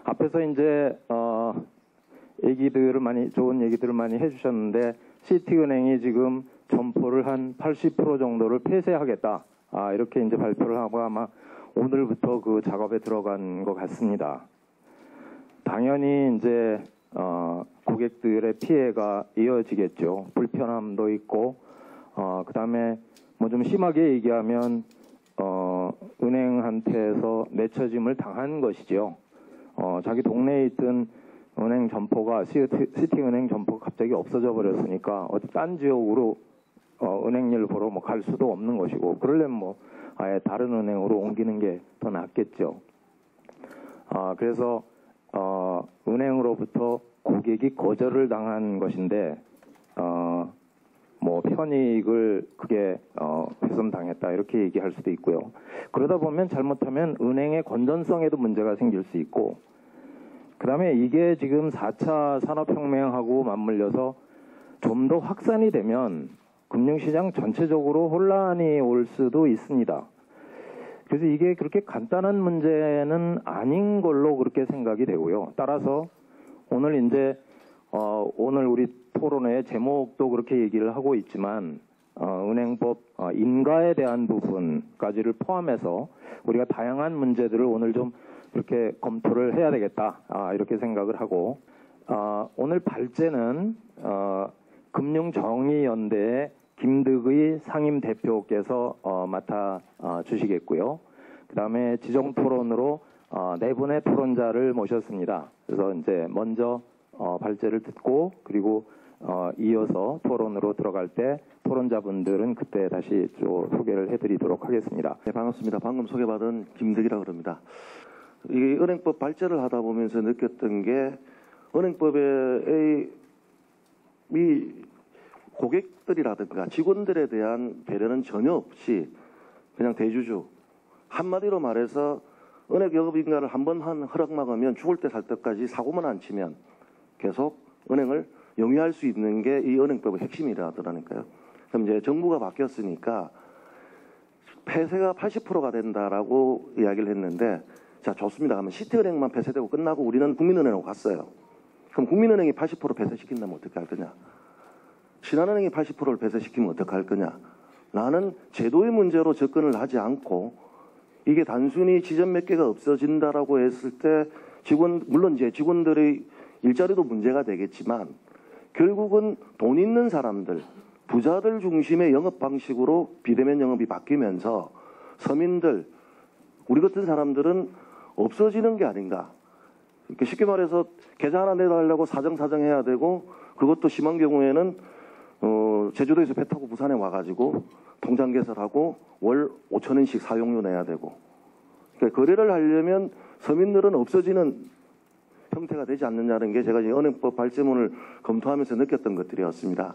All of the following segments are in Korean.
앞에서 이제 좋은 얘기들을 많이 해주셨는데 시티은행이 지금 점포를 한 80% 정도를 폐쇄하겠다. 이렇게 이제 발표를 하고 아마 오늘부터 그 작업에 들어간 것 같습니다. 당연히 이제 고객들의 피해가 이어지겠죠. 불편함도 있고, 그다음에 뭐 좀 심하게 얘기하면 은행한테서 내처짐을 당한 것이죠. 자기 동네에 있던 은행 점포가 시티은행 점포가 갑자기 없어져 버렸으니까 어디 딴 지역으로 은행 일 보러 뭐 갈 수도 없는 것이고, 그러려면 뭐 아예 다른 은행으로 옮기는 게 더 낫겠죠. 그래서 은행으로부터 고객이 거절을 당한 것인데 뭐 편익을 그게 훼손당했다 이렇게 얘기할 수도 있고요. 그러다 보면 잘못하면 은행의 건전성에도 문제가 생길 수 있고, 그다음에 이게 지금 4차 산업혁명하고 맞물려서 좀 더 확산이 되면 금융시장 전체적으로 혼란이 올 수도 있습니다. 그래서 이게 그렇게 간단한 문제는 아닌 걸로 그렇게 생각이 되고요. 따라서 오늘 이제 오늘 우리 토론회 제목도 그렇게 얘기를 하고 있지만 은행법 인가에 대한 부분까지를 포함해서 우리가 다양한 문제들을 오늘 좀 이렇게 검토를 해야 되겠다 이렇게 생각을 하고, 오늘 발제는 금융정의연대의 김득의 상임대표께서 맡아 주시겠고요. 그 다음에 지정토론으로 네 분의 토론자를 모셨습니다. 그래서 이제 먼저 발제를 듣고 그리고 이어서 토론으로 들어갈 때 토론자분들은 그때 다시 또 소개를 해드리도록 하겠습니다. 네, 반갑습니다. 방금 소개받은 김득이라고 합니다. 이 은행법 발제를 하다 보면서 느꼈던 게 은행법의 이 고객들이라든가 직원들에 대한 배려는 전혀 없이 그냥 대주주, 한마디로 말해서 은행 영업인가를 한번 허락 막으면 죽을 때 살 때까지 사고만 안 치면 계속 은행을 영위할 수 있는 게 이 은행법의 핵심이라더라니까요. 그럼 이제 정부가 바뀌었으니까 폐쇄가 80%가 된다라고 이야기를 했는데, 자, 좋습니다. 그러면 시티은행만 폐쇄되고 끝나고 우리는 국민은행으로 갔어요. 그럼 국민은행이 80% 폐쇄시킨다면 어떻게 할 거냐? 신한은행이 80%를 폐쇄시키면 어떻게 할 거냐? 나는 제도의 문제로 접근을 하지 않고 이게 단순히 지점 몇 개가 없어진다라고 했을 때 물론 이제 직원들의 일자리도 문제가 되겠지만 결국은 돈 있는 사람들, 부자들 중심의 영업 방식으로 비대면 영업이 바뀌면서 서민들, 우리 같은 사람들은 없어지는 게 아닌가. 쉽게 말해서 계좌 하나 내달라고 사정해야 되고, 그것도 심한 경우에는 제주도에서 배 타고 부산에 와가지고 통장 개설하고 월 5,000원씩 사용료 내야 되고, 그러니까 거래를 하려면 서민들은 없어지는 형태가 되지 않느냐는 게 제가 이 은행법 발제문을 검토하면서 느꼈던 것들이었습니다.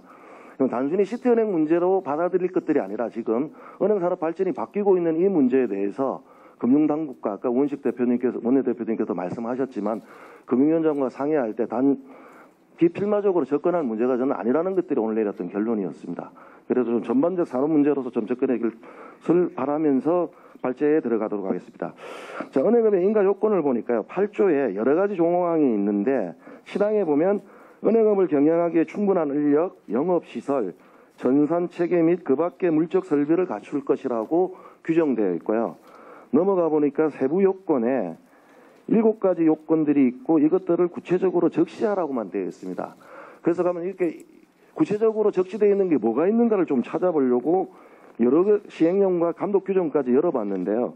단순히 시티은행 문제로 받아들일 것들이 아니라 지금 은행산업 발전이 바뀌고 있는 이 문제에 대해서 금융당국과 아까 원내대표님께서 말씀하셨지만 금융위원장과 상의할 때 비필마적으로 접근할 문제가 저는 아니라는 것들이 오늘 내렸던 결론이었습니다. 그래서 좀 전반적 산업 문제로서 좀 접근하기를 바라면서 발제에 들어가도록 하겠습니다. 자, 은행업의 인가 요건을 보니까요, 8조에 여러 가지 조항이 있는데 시당에 보면 은행업을 경영하기에 충분한 인력, 영업시설, 전산체계 및 그 밖의 물적 설비를 갖출 것이라고 규정되어 있고요. 넘어가 보니까 세부 요건에 7가지 요건들이 있고 이것들을 구체적으로 적시하라고만 되어 있습니다. 그래서 가면 이렇게 구체적으로 적시되어 있는 게 뭐가 있는가를 좀 찾아보려고 여러 시행령과 감독 규정까지 열어봤는데요.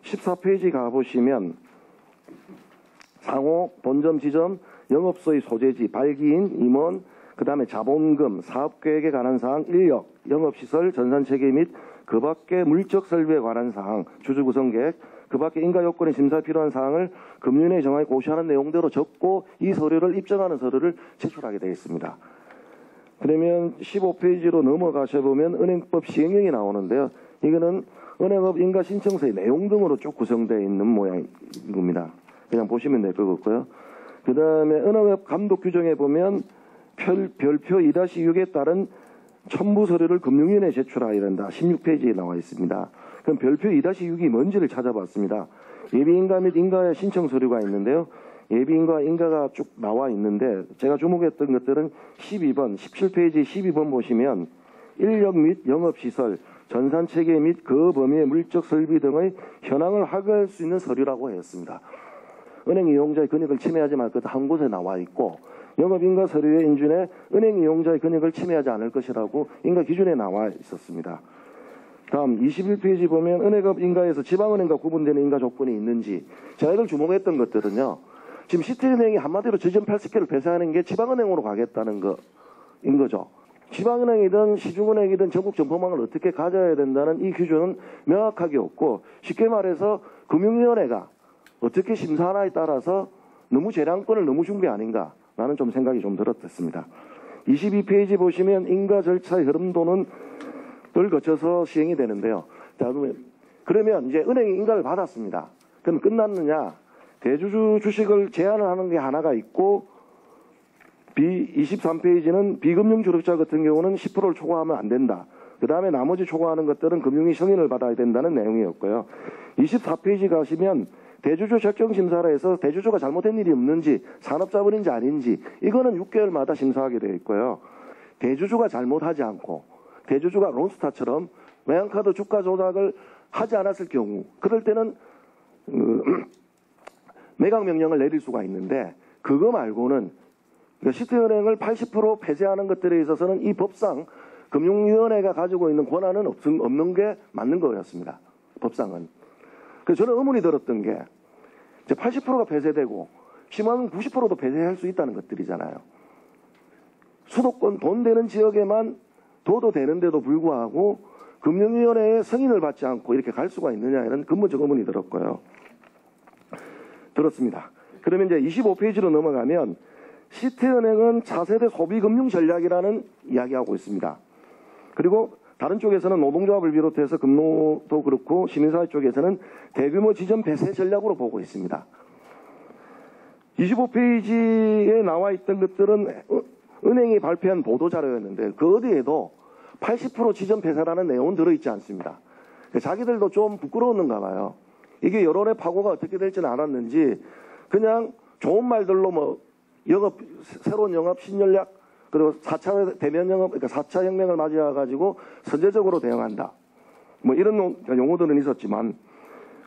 14페이지 가보시면 상호, 본점, 지점, 영업소의 소재지, 발기인, 임원, 그 다음에 자본금, 사업계획에 관한 사항, 인력, 영업시설, 전산체계 및 그 밖의 물적 설비에 관한 사항, 주주구성계획, 그 밖에 인가 요건에 심사 필요한 사항을 금융위원회에 정하게 고시하는 내용대로 적고 이 서류를 입증하는 서류를 제출하게 되어 있습니다. 그러면 15페이지로 넘어가셔 보면 은행법 시행령이 나오는데요. 이거는 은행업 인가 신청서의 내용 등으로 쭉 구성되어 있는 모양인 겁니다. 그냥 보시면 될 것 같고요. 그 다음에 은행업 감독 규정에 보면 별표 2-6에 따른 첨부 서류를 금융위원회에 제출하여야 된다. 16페이지에 나와 있습니다. 그럼 별표 2-6이 뭔지를 찾아봤습니다. 예비인가 및 인가 신청 서류가 있는데요. 예비인가 인가가 쭉 나와 있는데 제가 주목했던 것들은 12번, 17페이지 12번 보시면 인력 및 영업시설, 전산체계 및 그 범위의 물적 설비 등의 현황을 확인할 수 있는 서류라고 했습니다. 은행 이용자의 권익을 침해하지 말 것 한 곳에 나와 있고 영업인가 서류의 인준에 은행 이용자의 권익을 침해하지 않을 것이라고 인가 기준에 나와 있었습니다. 다음 21페이지 보면 은행업 인가에서 지방은행과 구분되는 인가 조건이 있는지 제가 이걸 주목했던 것들은요. 지금 시티은행이 한마디로 지점 80개를 폐쇄하는 게 지방은행으로 가겠다는 거인 거죠. 지방은행이든 시중은행이든 전국 점포망을 어떻게 가져야 된다는 이 기준은 명확하게 없고 쉽게 말해서 금융위원회가 어떻게 심사하나에 따라서 너무 재량권을 너무 준 게 아닌가라는 좀 생각이 좀 들었습니다. 22페이지 보시면 인가 절차의 흐름도는 을 거쳐서 시행이 되는데요. 자, 그러면 이제 은행이 인가를 받았습니다. 그럼 끝났느냐? 대주주 주식을 제한을 하는 게 하나가 있고 23페이지는 비금융 주력자 같은 경우는 10%를 초과하면 안 된다. 그 다음에 나머지 초과하는 것들은 금융위 승인을 받아야 된다는 내용이었고요. 24페이지 가시면 대주주 적정심사를 해서 대주주가 잘못된 일이 없는지 산업자본인지 아닌지 이거는 6개월마다 심사하게 되어 있고요. 대주주가 잘못하지 않고 대주주가 론스타처럼 외환카드 주가 조작을 하지 않았을 경우 그럴 때는 매각 명령을 내릴 수가 있는데 그거 말고는 시티은행을 80% 폐쇄하는 것들에 있어서는 이 법상 금융위원회가 가지고 있는 권한은 없는 게 맞는 거였습니다. 법상은. 그래서 저는 의문이 들었던 게 이제 80%가 폐쇄되고 심하면 90%도 폐쇄할 수 있다는 것들이잖아요. 수도권 돈 되는 지역에만 둬도 되는데도 불구하고 금융위원회의 승인을 받지 않고 이렇게 갈 수가 있느냐 이런 근본적 의문이 들었습니다. 그러면 이제 25페이지로 넘어가면 시티은행은 차세대 소비금융 전략이라는 이야기하고 있습니다. 그리고 다른 쪽에서는 노동조합을 비롯해서 금노도 그렇고 시민사회 쪽에서는 대규모 지점 폐쇄 전략으로 보고 있습니다. 25페이지에 나와 있던 것들은 은행이 발표한 보도자료였는데 그 어디에도 80% 지점 폐쇄라는 내용은 들어있지 않습니다. 자기들도 좀 부끄러웠는가 봐요. 이게 여론의 파고가 어떻게 될지는 알았는지 그냥 좋은 말들로 뭐 새로운 영업 신전략 그리고 4차 대면 영업 그러니까 4차 혁명을 맞이해가지고 선제적으로 대응한다. 뭐 이런 용어들은 있었지만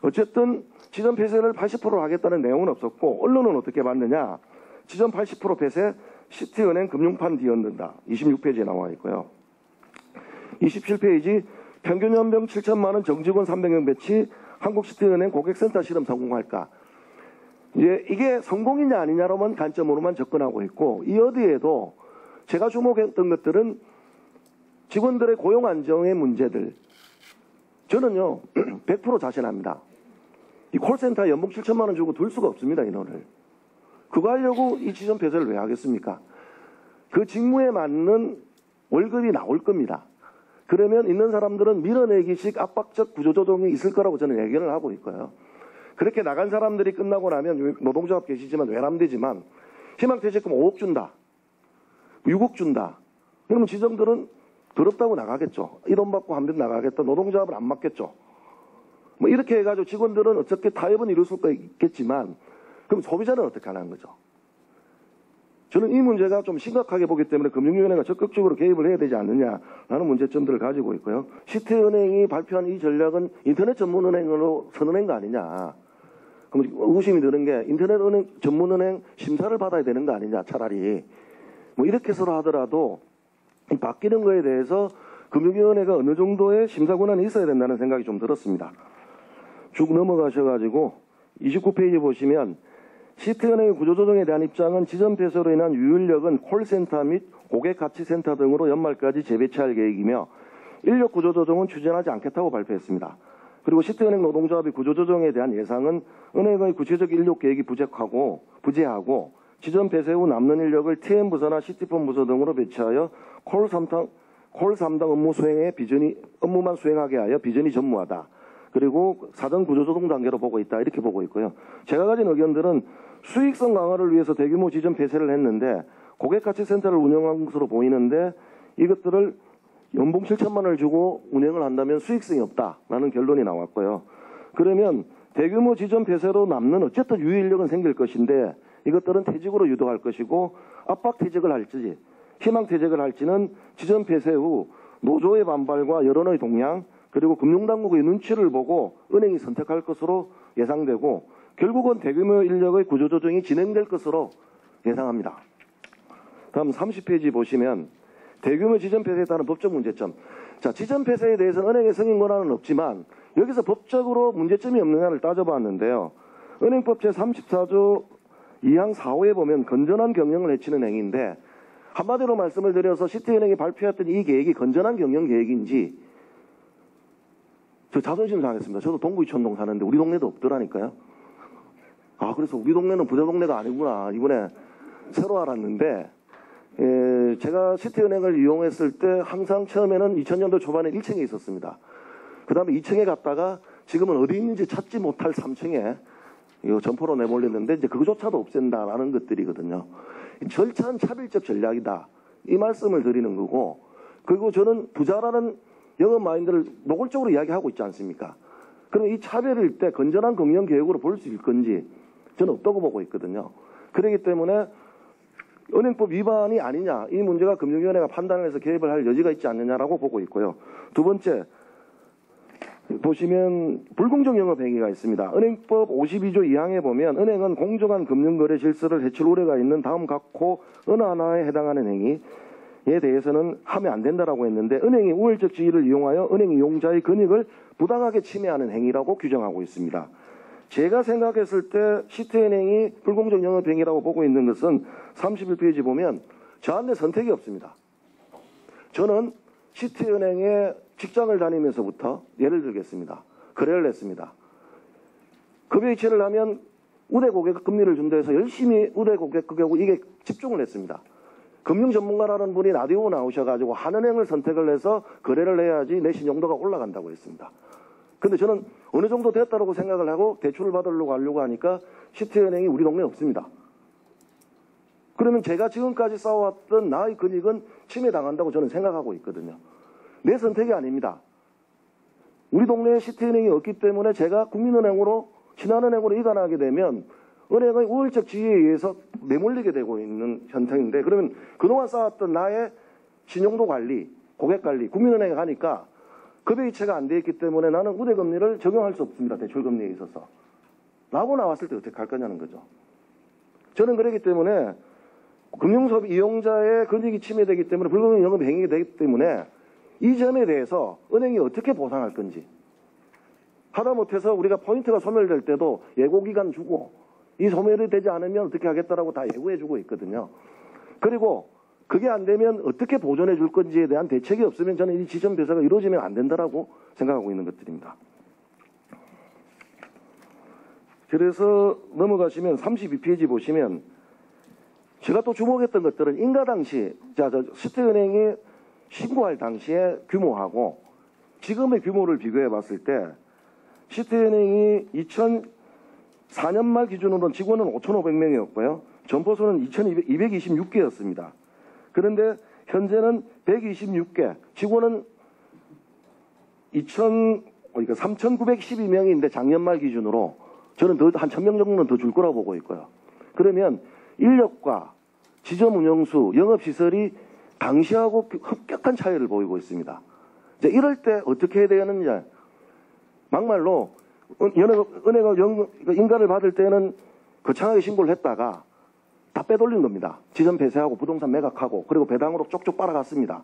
어쨌든 지점 폐쇄를 80% 하겠다는 내용은 없었고 언론은 어떻게 봤느냐. 지점 80% 폐쇄 시티은행 금융판 뒤흔든다. 26페이지에 나와 있고요. 27페이지 평균 연봉 7천만 원 정직원 300명 배치 한국시티은행 고객센터 실험 성공할까. 이게 성공이냐 아니냐로만 관점으로만 접근하고 있고 이 어디에도 제가 주목했던 것들은 직원들의 고용 안정의 문제들. 저는요 100% 자신합니다. 이 콜센터 연봉 7천만 원 주고 둘 수가 없습니다. 인원을. 그거 하려고 이 지점 폐쇄를 왜 하겠습니까? 그 직무에 맞는 월급이 나올 겁니다. 그러면 있는 사람들은 밀어내기식 압박적 구조조정이 있을 거라고 저는 예견을 하고 있고요. 그렇게 나간 사람들이 끝나고 나면 노동조합 계시지만 외람되지만 희망퇴직금 5억 준다. 6억 준다. 그러면 지점들은 더럽다고 나가겠죠. 이 돈 받고 한 번 나가겠다. 노동조합은 안 맞겠죠. 뭐 이렇게 해가지고 직원들은 어차피 타협은 이룰 수가 있겠지만 그럼 소비자는 어떻게 하는 거죠? 저는 이 문제가 좀 심각하게 보기 때문에 금융위원회가 적극적으로 개입을 해야 되지 않느냐라는 문제점들을 가지고 있고요. 시티은행이 발표한 이 전략은 인터넷 전문은행으로 선언한 거 아니냐. 그럼 의구심이 드는 게 인터넷 은행 전문은행 심사를 받아야 되는 거 아니냐 차라리. 뭐 이렇게 서로 하더라도 바뀌는 거에 대해서 금융위원회가 어느 정도의 심사 권한이 있어야 된다는 생각이 좀 들었습니다. 쭉 넘어가셔가지고 29페이지 보시면 시티은행의 구조조정에 대한 입장은 지점 폐쇄로 인한 유인력은 콜센터 및 고객가치센터 등으로 연말까지 재배치할 계획이며 인력 구조조정은 추진하지 않겠다고 발표했습니다. 그리고 시티은행 노동조합이 구조조정에 대한 예상은 은행의 구체적 인력 계획이 부재하고 지점 폐쇄 후 남는 인력을 TM부서나 시티폰 부서 등으로 배치하여 콜 3당 업무만 수행하게 하여 비전이 전무하다. 그리고 사전 구조조정 단계로 보고 있다. 이렇게 보고 있고요. 제가 가진 의견들은 수익성 강화를 위해서 대규모 지점 폐쇄를 했는데 고객가치센터를 운영한 것으로 보이는데 이것들을 연봉 7천만 원을 주고 운영을 한다면 수익성이 없다라는 결론이 나왔고요. 그러면 대규모 지점 폐쇄로 남는 어쨌든 유인력은 생길 것인데 이것들은 퇴직으로 유도할 것이고 압박 퇴직을 할지 희망 퇴직을 할지는 지점 폐쇄 후 노조의 반발과 여론의 동향 그리고 금융당국의 눈치를 보고 은행이 선택할 것으로 예상되고 결국은 대규모 인력의 구조조정이 진행될 것으로 예상합니다. 다음 30페이지 보시면 대규모 지점 폐쇄에 따른 법적 문제점. 자, 지점 폐쇄에 대해서는 은행의 승인 권한은 없지만 여기서 법적으로 문제점이 없느냐를 따져봤는데요. 은행법 제34조 2항 4호에 보면 건전한 경영을 해치는 행위인데 한마디로 말씀을 드려서 시티은행이 발표했던 이 계획이 건전한 경영 계획인지 저 자존심 상했습니다. 저도 동부이촌동 사는데 우리 동네도 없더라니까요. 아, 그래서 우리 동네는 부자 동네가 아니구나 이번에 새로 알았는데 제가 시티은행을 이용했을 때 항상 처음에는 2000년도 초반에 1층에 있었습니다. 그 다음에 2층에 갔다가 지금은 어디 있는지 찾지 못할 3층에 이거 점포로 내몰렸는데 이제 그거조차도 없앤다라는 것들이거든요. 절차는 차별적 전략이다. 이 말씀을 드리는 거고 그리고 저는 부자라는 영업 마인드를 노골적으로 이야기하고 있지 않습니까? 그럼 이 차별일 때 건전한 경영 계획으로 볼 수 있을 건지 저는 없다고 보고 있거든요. 그렇기 때문에 은행법 위반이 아니냐 이 문제가 금융위원회가 판단을 해서 개입을 할 여지가 있지 않느냐라고 보고 있고요. 두 번째 보시면 불공정 영업 행위가 있습니다. 은행법 52조 2항에 보면 은행은 공정한 금융거래 질서를 해칠 우려가 있는 다음 각호 어느 하나에 해당하는 행위에 대해서는 하면 안 된다라고 했는데 은행이 우월적 지위를 이용하여 은행 이용자의 권익을 부당하게 침해하는 행위라고 규정하고 있습니다. 제가 생각했을 때 시티은행이 불공정 영업 행위라고 보고 있는 것은 31페이지 보면 저한테 선택이 없습니다. 저는 시티은행에 직장을 다니면서부터 예를 들겠습니다. 거래를 했습니다. 급여이체를 하면 우대 고객 금리를 준다 해서 열심히 우대 고객하고 이게 집중을 했습니다. 금융 전문가라는 분이 라디오 나오셔가지고 한은행을 선택을 해서 거래를 해야지 내 신용도가 올라간다고 했습니다. 근데 저는 어느 정도 됐다고 생각을 하고 대출을 받으려고 하려고 하니까 시티은행이 우리 동네에 없습니다. 그러면 제가 지금까지 쌓아왔던 나의 권익은 침해당한다고 저는 생각하고 있거든요. 내 선택이 아닙니다. 우리 동네에 시티은행이 없기 때문에 제가 국민은행으로 신한은행으로 이관하게 되면 은행의 우월적 지위에 의해서 내몰리게 되고 있는 현상인데 그러면 그동안 쌓았던 나의 신용도 관리, 고객 관리, 국민은행에 가니까 급여이체가 안 돼 있기 때문에 나는 우대금리를 적용할 수 없습니다. 대출금리에 있어서. 라고 나왔을 때 어떻게 할 거냐는 거죠. 저는 그렇기 때문에 금융소비 이용자의 권익이 침해되기 때문에 불공정 영업 행위가 되기 때문에 이 점에 대해서 은행이 어떻게 보상할 건지 하다못해서 우리가 포인트가 소멸될 때도 예고기간 주고 이 소멸이 되지 않으면 어떻게 하겠다라고 다 예고해 주고 있거든요. 그리고 그게 안 되면 어떻게 보존해 줄 건지에 대한 대책이 없으면 저는 이 지점 폐쇄가 이루어지면 안 된다라고 생각하고 있는 것들입니다. 그래서 넘어가시면 32페이지 보시면 제가 또 주목했던 것들은 인가 당시 시티은행이 신고할 당시의 규모하고 지금의 규모를 비교해 봤을 때 시티은행이 2004년 말 기준으로는 직원은 5,500명이었고요. 점포수는 226개였습니다. 그런데 현재는 126개, 직원은 3,912명인데 작년 말 기준으로 저는 한 1,000명 정도는 더 줄 거라고 보고 있고요. 그러면 인력과 지점 운영수, 영업시설이 당시하고 급격한 차이를 보이고 있습니다. 이제 이럴 때 어떻게 해야 되느냐. 막말로 은행을 인가를 받을 때는 거창하게 신고를 했다가 다 빼돌린 겁니다. 지점 폐쇄하고 부동산 매각하고 그리고 배당으로 쪽쪽 빨아갔습니다.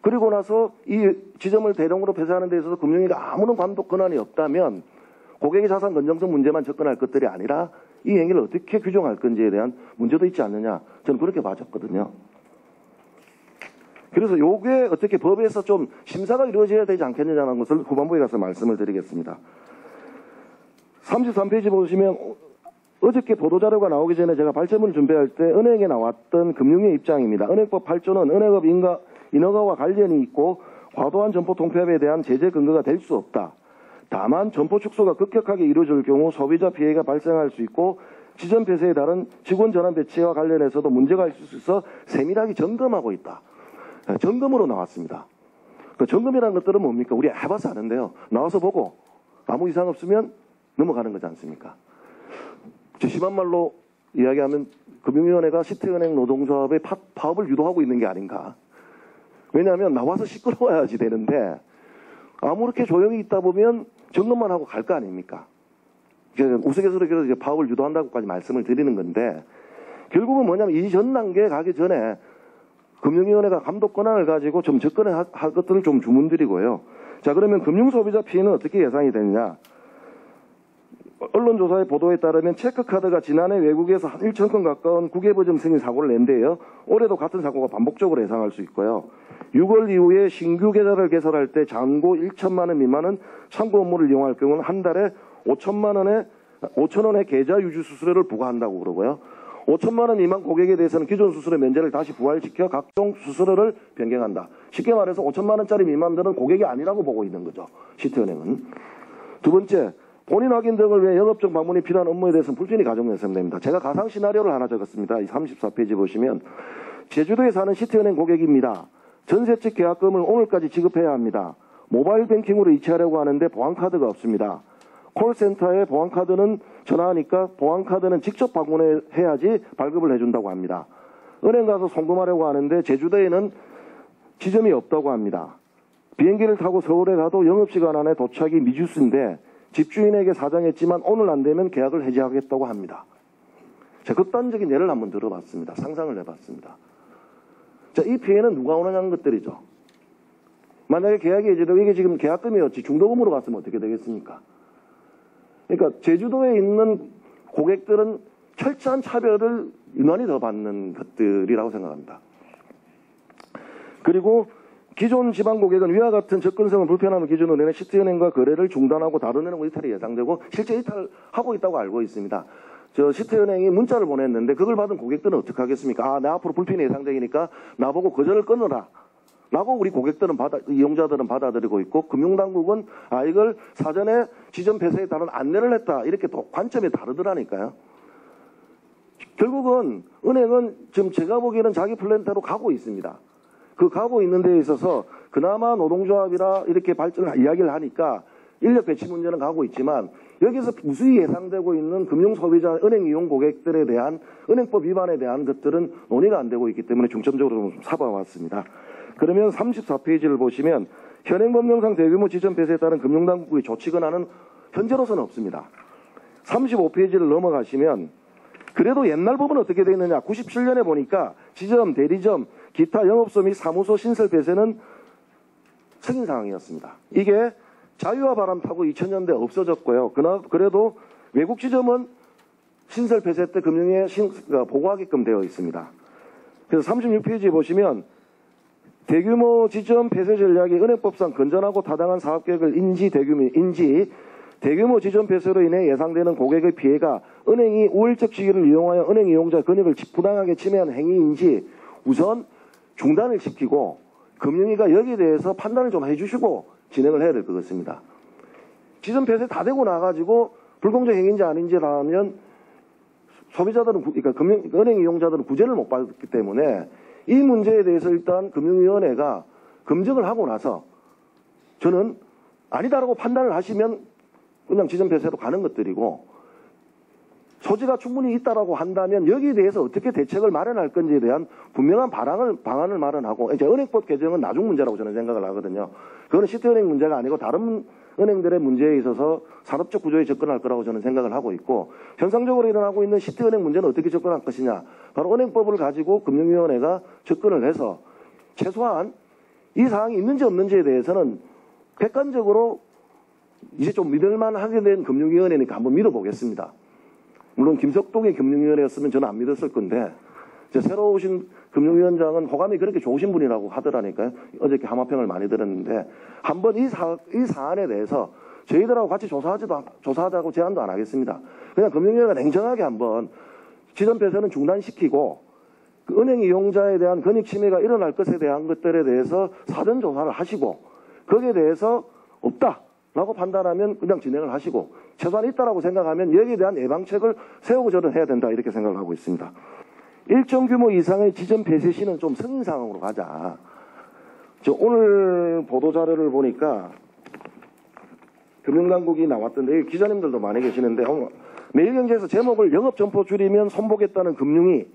그리고 나서 이 지점을 대량으로 폐쇄하는 데 있어서 금융위가 아무런 감독 권한이 없다면 고객의 자산 건전성 문제만 접근할 것들이 아니라 이 행위를 어떻게 규정할 건지에 대한 문제도 있지 않느냐. 저는 그렇게 봐졌거든요. 그래서 요게 어떻게 법에서 좀 심사가 이루어져야 되지 않겠느냐는 것을 후반부에 가서 말씀을 드리겠습니다. 33페이지 보시면 어저께 보도자료가 나오기 전에 제가 발제문을 준비할 때 은행에 나왔던 금융의 입장입니다. 은행법 8조는 은행업 인허가와 관련이 있고 과도한 점포 통폐합에 대한 제재 근거가 될 수 없다. 다만 점포 축소가 급격하게 이루어질 경우 소비자 피해가 발생할 수 있고 지점 폐쇄에 따른 직원 전환 배치와 관련해서도 문제가 있을 수 있어 세밀하게 점검하고 있다. 점검으로 나왔습니다. 그 점검이라는 것들은 뭡니까? 우리 해봐서 아는데요. 나와서 보고 아무 이상 없으면 넘어가는 거지 않습니까? 심한 말로 이야기하면 금융위원회가 시티은행 노동조합의 파업을 유도하고 있는 게 아닌가. 왜냐하면 나와서 시끄러워야지 되는데 아무렇게 조용히 있다 보면 점검만 하고 갈 거 아닙니까? 우스갯소리로 이제 파업을 유도한다고까지 말씀을 드리는 건데 결국은 뭐냐면 이 전 단계에 가기 전에 금융위원회가 감독 권한을 가지고 좀 접근할 것들을 좀 주문드리고요. 자, 그러면 금융소비자 피해는 어떻게 예상이 되느냐? 언론조사의 보도에 따르면 체크카드가 지난해 외국에서 한 1천 건 가까운 국외버점 승인 사고를 낸대요. 올해도 같은 사고가 반복적으로 예상할 수 있고요. 6월 이후에 신규 계좌를 개설할 때 잔고 1천만 원 미만은 창구 업무를 이용할 경우는 한 달에 5천 원의 계좌 유지 수수료를 부과한다고 그러고요. 5천만 원 미만 고객에 대해서는 기존 수수료 면제를 다시 부활시켜 각종 수수료를 변경한다. 쉽게 말해서 5천만 원짜리 미만들은 고객이 아니라고 보고 있는 거죠. 시티은행은. 두 번째, 본인 확인 등을 위해 영업적 방문이 필요한 업무에 대해서는 불편이 가중됐으면 됩니다. 제가 가상 시나리오를 하나 적었습니다. 이 34페이지 보시면 제주도에 사는 시티은행 고객입니다. 전세 측 계약금을 오늘까지 지급해야 합니다. 모바일 뱅킹으로 이체하려고 하는데 보안카드가 없습니다. 콜센터에 보안카드는 전화하니까 보안카드는 직접 방문해야지 발급을 해준다고 합니다. 은행 가서 송금하려고 하는데 제주도에는 지점이 없다고 합니다. 비행기를 타고 서울에 가도 영업시간 안에 도착이 미주스인데 집주인에게 사정했지만 오늘 안 되면 계약을 해지하겠다고 합니다. 자, 극단적인 예를 한번 들어봤습니다. 상상을 해봤습니다. 자, 이 피해는 누가 오느냐는 것들이죠. 만약에 계약이 해지되고 이게 지금 계약금이었지 중도금으로 갔으면 어떻게 되겠습니까? 그러니까 제주도에 있는 고객들은 철저한 차별을 유난히 더 받는 것들이라고 생각합니다. 그리고 기존 지방 고객은 위와 같은 접근성을 불편함을 기준으로 내는 시티은행과 거래를 중단하고 다른 은행과 이탈이 예상되고 실제 이탈하고 있다고 알고 있습니다. 저 시티은행이 문자를 보냈는데 그걸 받은 고객들은 어떻게 하겠습니까? 아, 내 앞으로 불편이 예상되니까 나보고 거절을 끊어라. 라고 우리 고객들은 이용자들은 받아들이고 있고 금융당국은 이걸 사전에 지점 폐쇄에 따른 안내를 했다. 이렇게 또 관점이 다르더라니까요. 결국은 은행은 지금 제가 보기에는 자기 플랜대로 가고 있습니다. 그 가고 있는 데에 있어서 그나마 노동조합이라 이렇게 이야기를 하니까 인력 배치 문제는 가고 있지만 여기서 무수히 예상되고 있는 금융소비자 은행 이용 고객들에 대한 은행법 위반에 대한 것들은 논의가 안 되고 있기 때문에 중점적으로 좀 잡아왔습니다. 그러면 34페이지를 보시면 현행법령상 대규모 지점 폐쇄에 따른 금융당국의 조치 권한은 현재로서는 없습니다. 35페이지를 넘어가시면 그래도 옛날 법은 어떻게 되어 있느냐. 97년에 보니까 지점, 대리점, 기타 영업소 및 사무소 신설 폐쇄는 승인 사항이었습니다. 이게 자유와 바람 타고 2000년대 없어졌고요. 그래도 외국 지점은 신설 폐쇄 때 금융에 보고하게끔 되어 있습니다. 그래서 36페이지에 보시면 대규모 지점 폐쇄 전략이 은행법상 건전하고 타당한 사업계획을 대규모 지점 폐쇄로 인해 예상되는 고객의 피해가 은행이 우월적 시기를 이용하여 은행 이용자 권익을 부당하게 침해한 행위인지 우선 중단을 시키고 금융위가 여기에 대해서 판단을 좀 해주시고 진행을 해야 될 것 같습니다. 지점 폐쇄 다 되고 나가지고 불공정 행위인지 아닌지라면 소비자들은 그러니까 은행 이용자들은 구제를 못 받기 때문에 이 문제에 대해서 일단 금융위원회가 검증을 하고 나서 저는 아니다라고 판단을 하시면 그냥 지점 폐쇄로 가는 것들이고 소지가 충분히 있다라고 한다면 여기에 대해서 어떻게 대책을 마련할 건지에 대한 분명한 방안을 마련하고 이제 은행법 개정은 나중 문제라고 저는 생각을 하거든요. 그거는 시티은행 문제가 아니고 다른 은행들의 문제에 있어서 산업적 구조에 접근할 거라고 저는 생각을 하고 있고 현상적으로 일어나고 있는 시티은행 문제는 어떻게 접근할 것이냐. 바로 은행법을 가지고 금융위원회가 접근을 해서 최소한 이 사항이 있는지 없는지에 대해서는 객관적으로 이제 좀 믿을만하게 된 금융위원회니까 한번 믿어보겠습니다. 물론 김석동의 금융위원회였으면 저는 안 믿었을 건데 새로 오신 금융위원장은 호감이 그렇게 좋으신 분이라고 하더라니까요. 어저께 함화평을 많이 들었는데 한번 이 사안에 대해서 저희들하고 같이 조사하자고 제안도 안 하겠습니다. 그냥 금융위원회가 냉정하게 한번 지점 폐쇄는 중단시키고 그 은행 이용자에 대한 권익 침해가 일어날 것에 대한 것들에 대해서 사전 조사를 하시고 거기에 대해서 없다라고 판단하면 그냥 진행을 하시고 최소한 있다라고 생각하면 여기에 대한 예방책을 세우고 저는 해야 된다 이렇게 생각을 하고 있습니다. 일정 규모 이상의 지점 폐쇄 시는 좀 승인 상황으로 가자. 오늘 보도자료를 보니까 금융당국이 나왔던데 기자님들도 많이 계시는데 매일경제에서 제목을 영업점포 줄이면 손보겠다는 금융위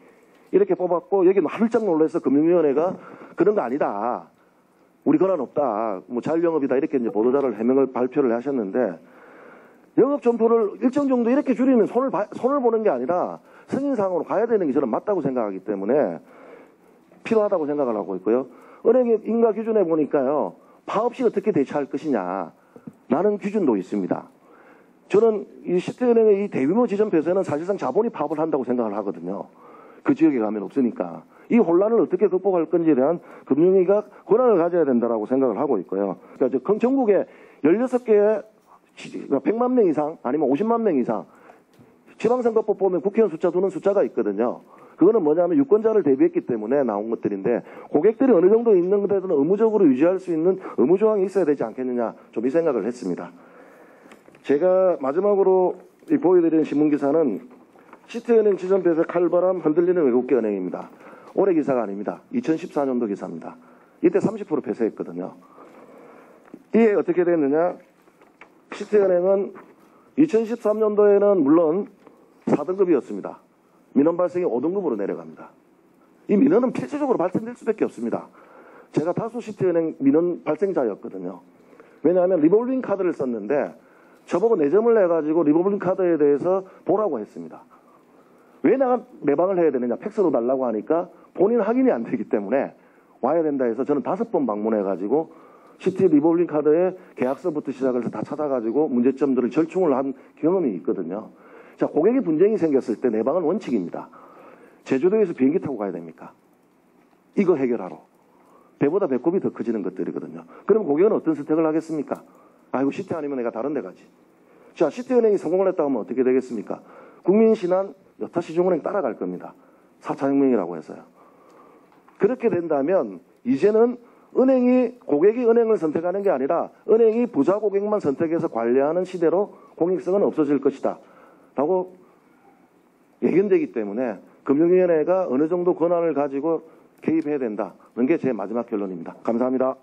이렇게 뽑았고 여기 활짝 놀라서 금융위원회가 그런 거 아니다. 우리 권한 없다. 뭐 자율영업이다. 이렇게 이제 보도자를 해명을 발표를 하셨는데 영업점포를 일정 정도 이렇게 줄이면 손을 보는 게 아니라 승인사항으로 가야 되는 게 저는 맞다고 생각하기 때문에 필요하다고 생각을 하고 있고요. 은행의 인가 기준에 보니까요. 파업시 어떻게 대처할 것이냐 라는 기준도 있습니다. 저는 이 시티은행의 이 대규모 지점 폐쇄는 사실상 자본이 파업을 한다고 생각을 하거든요. 그 지역에 가면 없으니까. 이 혼란을 어떻게 극복할 건지에 대한 금융위가 권한을 가져야 된다고 생각을 하고 있고요. 그러니까 전국에 16개의 100만 명 이상 아니면 50만 명 이상 지방선거법 보면 국회의원 숫자 두는 숫자가 있거든요. 그거는 뭐냐면 유권자를 대비했기 때문에 나온 것들인데 고객들이 어느 정도 있는 데서는 의무적으로 유지할 수 있는 의무조항이 있어야 되지 않겠느냐 좀 이 생각을 했습니다. 제가 마지막으로 보여드리는 신문기사는 시티은행 지점 폐쇄 칼바람 흔들리는 외국계 은행입니다. 올해 기사가 아닙니다. 2014년도 기사입니다. 이때 30% 폐쇄했거든요. 이게 어떻게 됐느냐. 시티은행은 2013년도에는 물론 4등급이었습니다. 민원 발생이 5등급으로 내려갑니다. 이 민원은 필수적으로 발생될 수밖에 없습니다. 제가 다수 시티은행 민원 발생자였거든요. 왜냐하면 리볼빙 카드를 썼는데 저보고 내점을 내가지고 리볼빙 카드에 대해서 보라고 했습니다. 왜 내가 내방을 해야 되느냐. 팩스로 달라고 하니까 본인 확인이 안 되기 때문에 와야 된다 해서 저는 5번 방문해가지고 시티 리볼빙 카드의 계약서부터 시작을 해서 다 찾아가지고 문제점들을 절충을 한 경험이 있거든요. 자, 고객이 분쟁이 생겼을 때 내방은 원칙입니다. 제주도에서 비행기 타고 가야 됩니까? 이거 해결하러. 배보다 배꼽이 더 커지는 것들이거든요. 그럼 고객은 어떤 선택을 하겠습니까? 아이고 시티 아니면 내가 다른 데 가지. 자, 시티은행이 성공을 했다고 하면 어떻게 되겠습니까? 국민신한 여타시중은행 따라갈 겁니다. 4차 혁명이라고 해서요. 그렇게 된다면 이제는 고객이 은행을 선택하는 게 아니라 은행이 부자 고객만 선택해서 관리하는 시대로 공익성은 없어질 것이다. 라고 예견되기 때문에 금융위원회가 어느 정도 권한을 가지고 개입해야 된다는 게 제 마지막 결론입니다. 감사합니다.